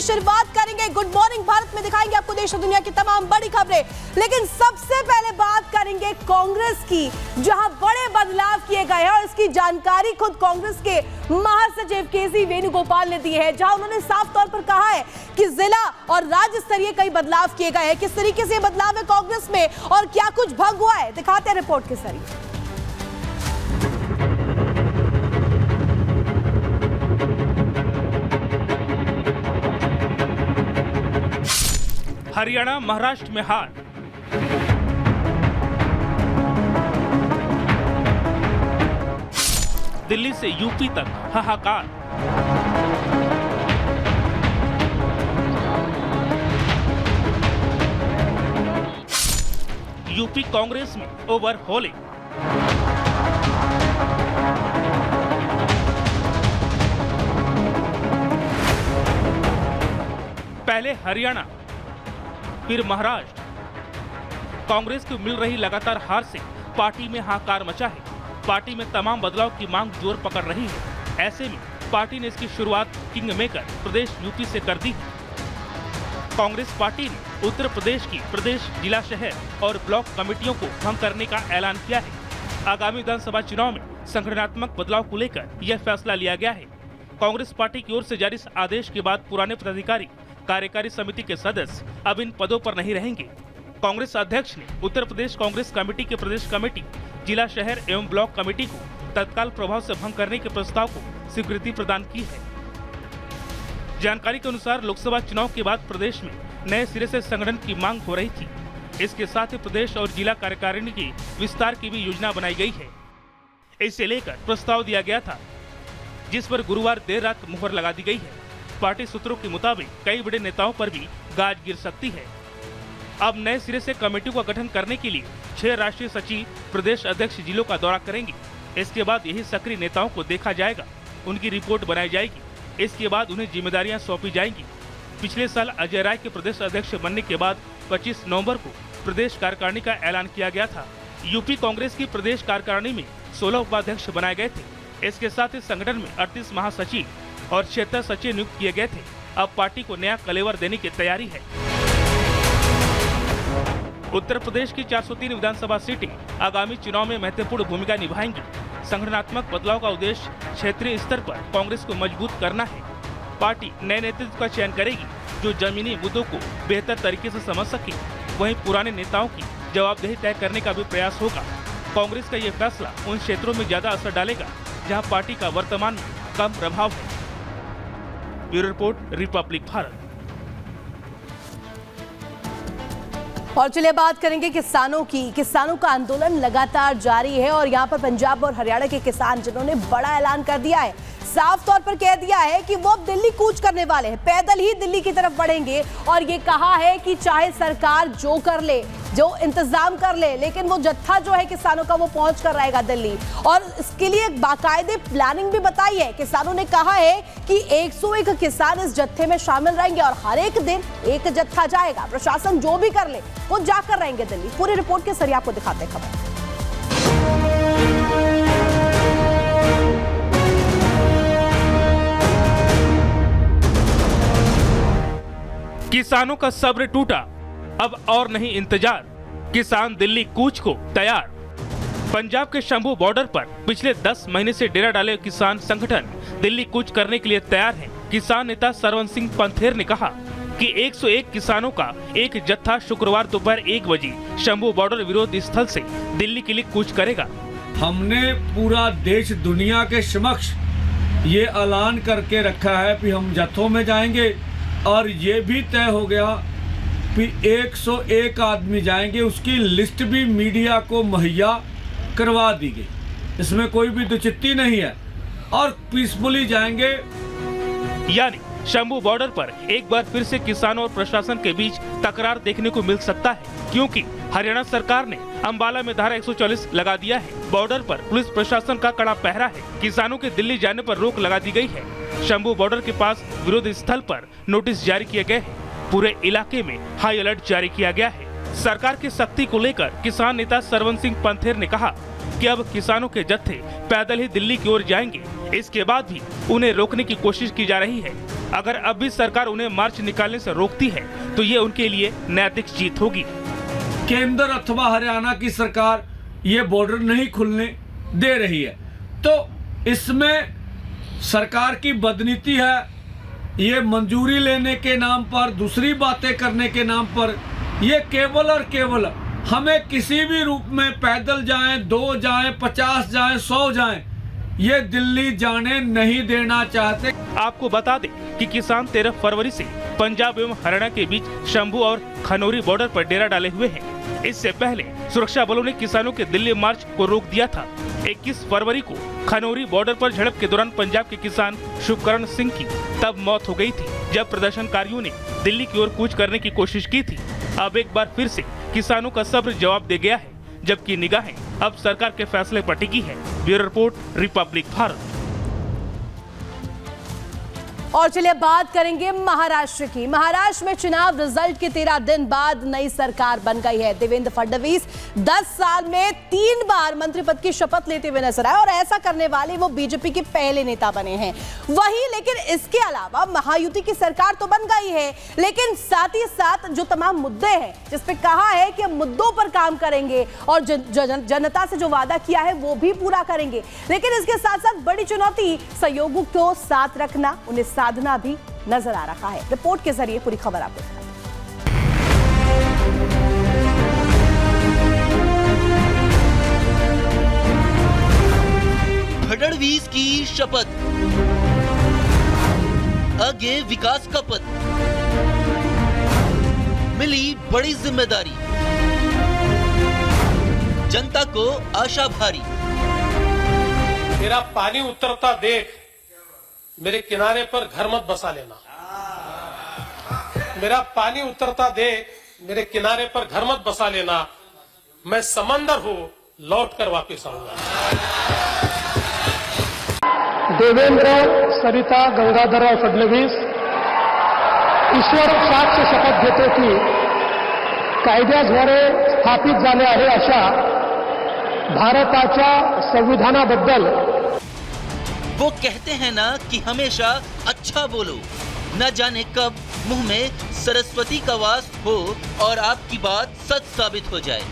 शुरुआत करेंगे good morning Bharat में, दिखाएंगे आपको देश और दुनिया की तमाम बड़ी खबरें। लेकिन सबसे पहले बात करेंगे कांग्रेस की, जहां बड़े बदलाव किए गए हैं और इसकी जानकारी खुद कांग्रेस के महासचिव केसी वेणुगोपाल ने दी है, जहां उन्होंने साफ तौर पर कहा है कि जिला और राज्य स्तरीय कई बदलाव किए गए हैं। किस तरीके से बदलाव है कांग्रेस में और क्या कुछ भंग हुआ है, दिखाते हैं रिपोर्ट के जरिए। हरियाणा महाराष्ट्र में हार, दिल्ली से यूपी तक हाहाकार, यूपी कांग्रेस में ओवरहॉलिंग, पहले हरियाणा फिर महाराष्ट्र, कांग्रेस को मिल रही लगातार हार से पार्टी में हाहाकार मचा है। पार्टी में तमाम बदलाव की मांग जोर पकड़ रही है। ऐसे में पार्टी ने इसकी शुरुआत किंग मेकर प्रदेश यूपी से कर दी है। कांग्रेस पार्टी ने उत्तर प्रदेश की प्रदेश, जिला, शहर और ब्लॉक कमेटियों को भंग करने का ऐलान किया है। आगामी विधानसभा चुनाव में संगठनात्मक बदलाव को लेकर यह फैसला लिया गया है। कांग्रेस पार्टी की ओर से जारी आदेश के बाद पुराने पदाधिकारी, कार्यकारी समिति के सदस्य अब इन पदों पर नहीं रहेंगे। कांग्रेस अध्यक्ष ने उत्तर प्रदेश कांग्रेस कमेटी के प्रदेश कमेटी, जिला, शहर एवं ब्लॉक कमेटी को तत्काल प्रभाव से भंग करने के प्रस्ताव को स्वीकृति प्रदान की है। जानकारी के अनुसार लोकसभा चुनाव के बाद प्रदेश में नए सिरे से संगठन की मांग हो रही थी। इसके साथ ही प्रदेश और जिला कार्यकारिणी की विस्तार की भी योजना बनाई गई है। इसे लेकर प्रस्ताव दिया गया था, जिस पर गुरुवार देर रात मुहर लगा दी गई है। पार्टी सूत्रों के मुताबिक कई बड़े नेताओं पर भी गाज गिर सकती है। अब नए सिरे से कमेटी का गठन करने के लिए 6 राष्ट्रीय सचिव प्रदेश अध्यक्ष जिलों का दौरा करेंगे। इसके बाद यही सक्रिय नेताओं को देखा जाएगा, उनकी रिपोर्ट बनाई जाएगी। इसके बाद उन्हें जिम्मेदारियां सौंपी जाएंगी। पिछले साल अजय राय के प्रदेश अध्यक्ष बनने के बाद 25 नवंबर को प्रदेश कार्यकारिणी का ऐलान किया गया था। यूपी कांग्रेस की प्रदेश कार्यकारिणी में 16 उपाध्यक्ष बनाए गए थे। इसके साथ ही संगठन में 38 महासचिव और 76 सचिव नियुक्त किए गए थे। अब पार्टी को नया कलेवर देने की तैयारी है। उत्तर प्रदेश की 403 विधानसभा सीटें आगामी चुनाव में महत्वपूर्ण भूमिका निभाएंगी। संगठनात्मक बदलाव का उद्देश्य क्षेत्रीय स्तर पर कांग्रेस को मजबूत करना है। पार्टी नए नेतृत्व का चयन करेगी जो जमीनी मुद्दों को बेहतर तरीके से समझ सके। वहीं पुराने नेताओं की जवाबदेही तय करने का भी प्रयास होगा। कांग्रेस का ये फैसला उन क्षेत्रों में ज्यादा असर डालेगा जहां पार्टी का वर्तमान में कम प्रभाव है। Bureau report, Republic Bharat. और चलिए बात करेंगे किसानों की। किसानों का आंदोलन लगातार जारी है और यहाँ पर पंजाब और हरियाणा के किसान जिन्होंने बड़ा ऐलान कर दिया है, साफ तौर पर कह दिया है कि वो अब दिल्ली कूच करने वाले हैं, पैदल ही दिल्ली की तरफ बढ़ेंगे। और ये कहा है कि चाहे सरकार जो कर ले, जो इंतजाम कर ले, लेकिन वो जत्था जो है किसानों का वो पहुंच कर रहेगा दिल्ली। और इसके लिए बाकायदे प्लानिंग भी बताई है। किसानों ने कहा है कि 101 किसान इस जत्थे में शामिल रहेंगे और हर एक दिन एक जत्था जाएगा। प्रशासन जो भी कर ले वो जाकर रहेंगे दिल्ली। पूरी रिपोर्ट के जरिए आपको दिखाते हैं खबर। किसानों का सब्र टूटा, अब और नहीं इंतजार, किसान दिल्ली कूच को तैयार। पंजाब के शंभू बॉर्डर पर पिछले 10 महीने से डेरा डाले किसान संगठन दिल्ली कूच करने के लिए तैयार हैं। किसान नेता सरवन सिंह पंथेर ने कहा कि 101 किसानों का एक जत्था शुक्रवार दोपहर 1 बजे शंभू बॉर्डर विरोध स्थल से दिल्ली के लिए कूच करेगा। हमने पूरा देश दुनिया के समक्ष ये ऐलान करके रखा है कि हम जत्थों में जाएंगे और ये भी तय हो गया कि 101 आदमी जाएंगे। उसकी लिस्ट भी मीडिया को मुहैया करवा दी गई, इसमें कोई भी दुचित्ती नहीं है और पीसफुली जाएंगे। यानी शंभू बॉर्डर पर एक बार फिर से किसानों और प्रशासन के बीच तकरार देखने को मिल सकता है, क्योंकि हरियाणा सरकार ने अंबाला में धारा 144 लगा दिया है। बॉर्डर पर पुलिस प्रशासन का कड़ा पहरा है। किसानों के दिल्ली जाने पर रोक लगा दी गई है। शंभू बॉर्डर के पास विरोध स्थल पर नोटिस जारी किए गए हैं। पूरे इलाके में हाई अलर्ट जारी किया गया है। सरकार की सख्ती को लेकर किसान नेता सरवन सिंह पंथेर ने कहा कि अब किसानों के जत्थे पैदल ही दिल्ली की ओर जाएंगे। इसके बाद भी उन्हें रोकने की कोशिश की जा रही है। अगर अब भी सरकार उन्हें मार्च निकालने से रोकती है तो ये उनके लिए नैतिक जीत होगी। केंद्र अथवा हरियाणा की सरकार ये बॉर्डर नहीं खुलने दे रही है, तो इसमें सरकार की बदनीति है। ये मंजूरी लेने के नाम पर, दूसरी बातें करने के नाम पर, ये केवल और केवल हमें किसी भी रूप में पैदल जाएं, 2 जाएं, 50 जाएं, 100 जाएं, ये दिल्ली जाने नहीं देना चाहते। आपको बता दें कि किसान 13 फरवरी से पंजाब एवं हरियाणा के बीच शंभू और खनौरी बॉर्डर पर डेरा डाले हुए हैं। इससे पहले सुरक्षा बलों ने किसानों के दिल्ली मार्च को रोक दिया था। 21 फरवरी को खनौरी बॉर्डर पर झड़प के दौरान पंजाब के किसान शुभकरण सिंह की तब मौत हो गई थी, जब प्रदर्शनकारियों ने दिल्ली की ओर कूच करने की कोशिश की थी। अब एक बार फिर से किसानों का सब्र जवाब दे गया है, जबकि निगाहें अब सरकार के फैसले पर टिकी है। Bureau report, Republic Bharat. और चलिए बात करेंगे महाराष्ट्र की। महाराष्ट्र में चुनाव रिजल्ट के 13 दिन बाद नई सरकार बन गई है। देवेंद्र फडणवीस 10 साल में 3 बार मंत्री पद की शपथ लेते हुए नजर आए और ऐसा करने वाले वो बीजेपी के पहले नेता बने हैं। वहीं लेकिन इसके अलावा महायुति की सरकार तो बन गई है, लेकिन साथ ही साथ जो तमाम मुद्दे हैं जिसपे कहा है कि मुद्दों पर काम करेंगे और जनता से जो वादा किया है वो भी पूरा करेंगे, लेकिन इसके साथ साथ बड़ी चुनौती सहयोगों को साथ रखना, उन्हें साधना भी नजर आ रहा है। रिपोर्ट के जरिए पूरी खबर आपको। फडणवीस की शपथ, आगे विकास का पथ, मिली बड़ी जिम्मेदारी, जनता को आशा भारी। मेरा पानी उतरता देख मेरे किनारे पर घर मत बसा लेना। मेरा पानी उतरता देख मेरे किनारे पर घर मत बसा लेना। मैं समंदर हूं, लौट कर वापिस आऊंगा। देवेंद्र सरिता गंगाधरराव फडणवीस ईश्वर साक्ष शपथ घेतो की कायद्याद्वारे स्थापित झाले आहे अशा भारताच्या संविधानाबद्दल। वो कहते हैं ना कि हमेशा अच्छा बोलो, न जाने कब मुंह में सरस्वती का वास हो और आपकी बात सच साबित हो जाए।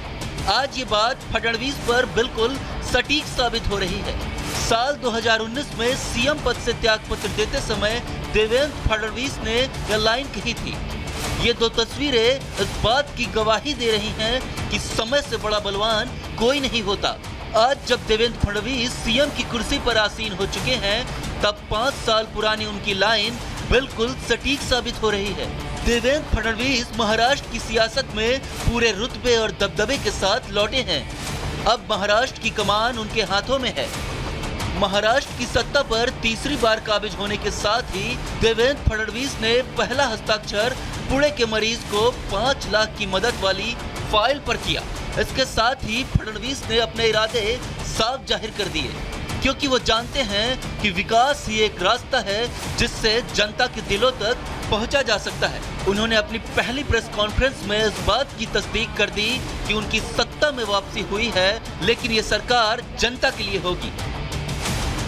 आज ये बात फडणवीस पर बिल्कुल सटीक साबित हो रही है। साल 2019 में सीएम पद से त्यागपत्र देते समय देवेंद्र फडणवीस ने यह लाइन कही थी। ये 2 तस्वीरें इस बात की गवाही दे रही हैं कि समय से बड़ा बलवान कोई नहीं होता। आज जब देवेंद्र फडणवीस सीएम की कुर्सी पर आसीन हो चुके हैं, तब 5 साल पुरानी उनकी लाइन बिल्कुल सटीक साबित हो रही है। देवेंद्र फडणवीस महाराष्ट्र की सियासत में पूरे रुतबे और दबदबे के साथ लौटे हैं। अब महाराष्ट्र की कमान उनके हाथों में है। महाराष्ट्र की सत्ता पर तीसरी बार काबिज होने के साथ ही देवेंद्र फडणवीस ने पहला हस्ताक्षर पुणे के मरीज को 5 लाख की मदद वाली फाइल पर किया। इसके साथ ही फडणवीस ने अपने इरादे साफ जाहिर कर दिए, क्योंकि वो जानते हैं कि विकास ही एक रास्ता है जिससे जनता के दिलों तक पहुंचा जा सकता है। उन्होंने अपनी पहली प्रेस कॉन्फ्रेंस में इस बात की तस्दीक कर दी कि उनकी सत्ता में वापसी हुई है, लेकिन ये सरकार जनता के लिए होगी।